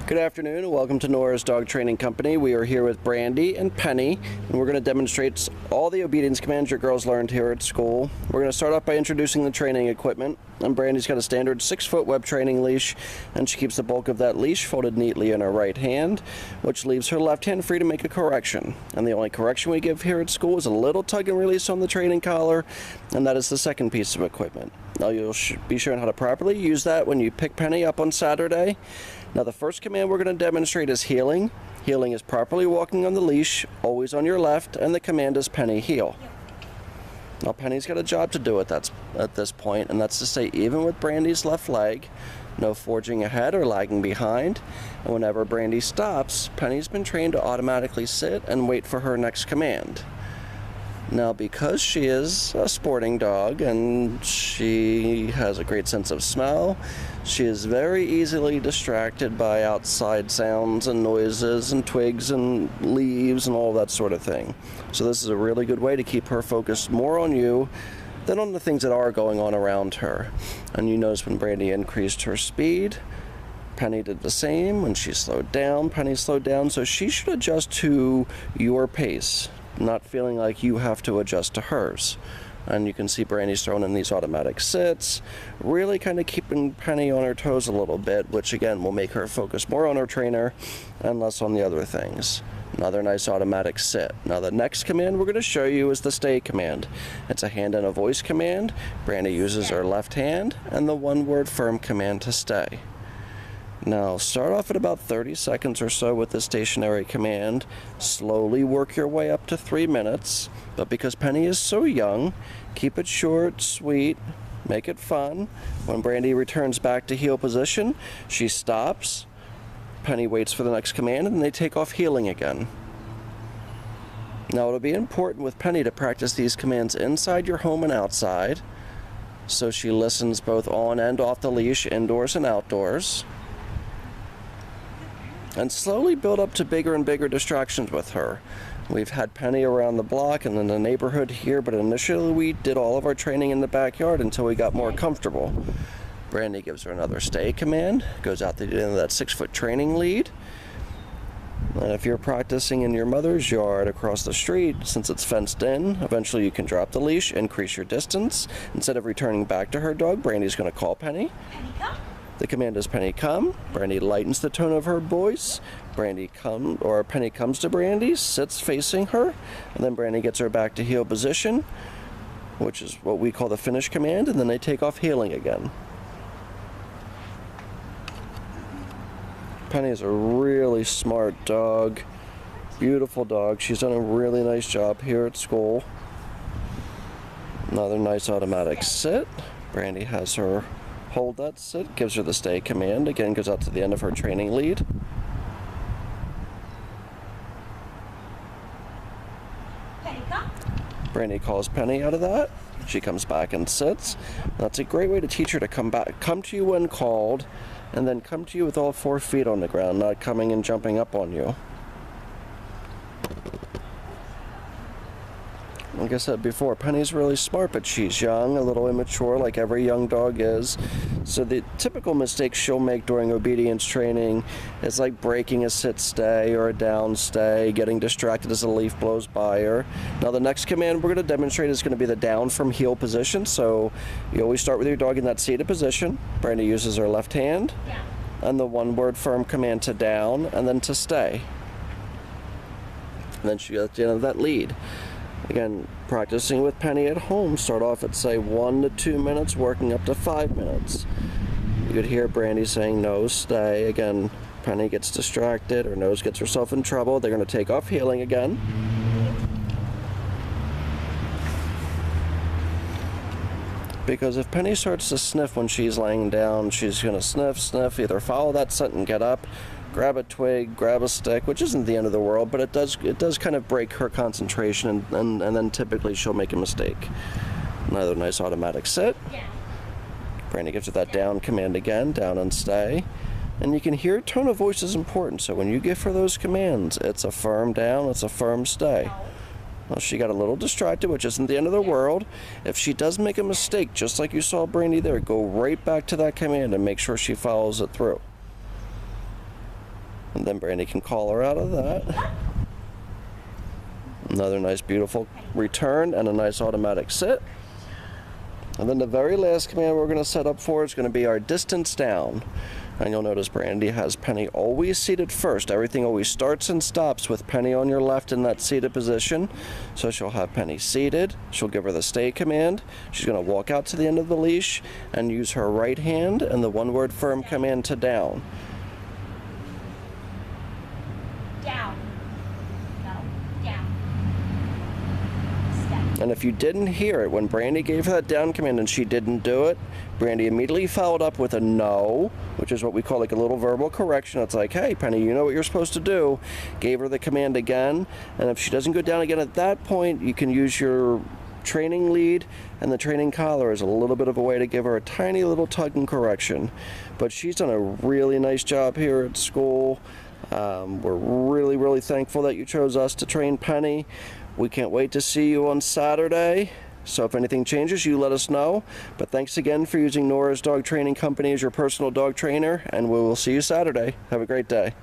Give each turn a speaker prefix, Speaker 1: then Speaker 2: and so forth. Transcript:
Speaker 1: Good afternoon and welcome to Nora's Dog Training Company. We are here with Brandy and Penny, and we're going to demonstrate all the obedience commands your girls learned here at school. We're going to start off by introducing the training equipment. And Brandy's got a standard 6-foot web training leash, and she keeps the bulk of that leash folded neatly in her right hand, which leaves her left hand free to make a correction. And the only correction we give here at school is a little tug and release on the training collar, and that is the second piece of equipment. Now you'll be shown how to properly use that when you pick Penny up on Saturday. Now the first command we're going to demonstrate is heeling. Heeling is properly walking on the leash, always on your left, and the command is Penny heel. Now Penny's got a job to do at this point, and that's to stay even with Brandy's left leg, no forging ahead or lagging behind, and whenever Brandy stops, Penny's been trained to automatically sit and wait for her next command. Now because she is a sporting dog and she has a great sense of smell, she is very easily distracted by outside sounds and noises and twigs and leaves and all that sort of thing. So this is a really good way to keep her focused more on you than on the things that are going on around her. And you notice when Brandy increased her speed, Penny did the same. When she slowed down, Penny slowed down. So she should adjust to your pace, not feeling like you have to adjust to hers. And you can see Brandy's throwing in these automatic sits, really kind of keeping Penny on her toes a little bit, which again will make her focus more on her trainer and less on the other things. Another nice automatic sit. Now the next command we're going to show you is the stay command. It's a hand and a voice command. Brandy uses her left hand and the one-word firm command to stay. Now start off at about 30 seconds or so with the stationary command. Slowly work your way up to 3 minutes, but because Penny is so young, keep it short, sweet, make it fun. When Brandy returns back to heel position, she stops, Penny waits for the next command, and they take off heeling again. Now it'll be important with Penny to practice these commands inside your home and outside, so she listens both on and off the leash, indoors and outdoors. And slowly build up to bigger and bigger distractions with her. We've had Penny around the block and in the neighborhood here, but initially we did all of our training in the backyard until we got more comfortable. Brandy gives her another stay command, goes out to the end of that 6-foot training lead. And if you're practicing in your mother's yard across the street, since it's fenced in, eventually you can drop the leash, increase your distance. Instead of returning back to her dog, Brandy's going to call Penny.
Speaker 2: Penny, come.
Speaker 1: The command is Penny come. Brandy lightens the tone of her voice. Penny comes to Brandy, sits facing her, and then Brandy gets her back to heel position, which is what we call the finish command, and then they take off heeling again. Penny is a really smart dog, beautiful dog. She's done a really nice job here at school. Another nice automatic sit. Brandy has her hold that sit, gives her the stay command, again goes out to the end of her training lead.
Speaker 2: Penny, come.
Speaker 1: Brandy calls Penny out of that. She comes back and sits. That's a great way to teach her to come to you when called, and then come to you with all 4 feet on the ground, not coming and jumping up on you. Like I said before, Penny's really smart, but she's young, a little immature, like every young dog is. So the typical mistakes she'll make during obedience training is like breaking a sit stay or a down stay, getting distracted as a leaf blows by her. Now the next command we're going to demonstrate is going to be the down from heel position. So you always start with your dog in that seated position. Brandy uses her left hand and the one-word firm command to down and then to stay. And then she gets at the end of that lead. Again, practicing with Penny at home, start off at say 1 to 2 minutes, working up to 5 minutes. You could hear Brandy saying no, stay. Again, Penny gets distracted or nose gets herself in trouble. They're going to take off heeling again. Because if Penny starts to sniff when she's laying down, she's going to sniff, either follow that scent and get up, grab a twig, grab a stick, which isn't the end of the world, but it does kind of break her concentration, and then typically she'll make a mistake. Another nice automatic sit. Brandy gives her that down command again, down and stay. And you can hear tone of voice is important, so when you give her those commands, it's a firm down, it's a firm stay. Well, she got a little distracted, which isn't the end of the world. If she does make a mistake, just like you saw Brandy there, go right back to that command and make sure she follows it through. And then Brandy can call her out of that. Another nice, beautiful return and a nice automatic sit. And then the very last command we're going to set up for is going to be our distance down. And you'll notice Brandy has Penny always seated first. Everything always starts and stops with Penny on your left in that seated position. So she'll have Penny seated. She'll give her the stay command. She's going to walk out to the end of the leash and use her right hand and the one-word firm command to down.
Speaker 2: Down. No. Down. Step.
Speaker 1: And if you didn't hear it, when Brandy gave her that down command and she didn't do it, Brandy immediately followed up with a no, which is what we call like a little verbal correction. It's like, hey, Penny, you know what you're supposed to do. Gave her the command again. And if she doesn't go down again at that point, you can use your training lead, and the training collar is a little bit of a way to give her a tiny little tug and correction. But she's done a really nice job here at school. We're really, really thankful that you chose us to train Penny. We can't wait to see you on Saturday. So if anything changes, you let us know. But thanks again for using Nora's Dog Training Company as your personal dog trainer, and we will see you Saturday. Have a great day.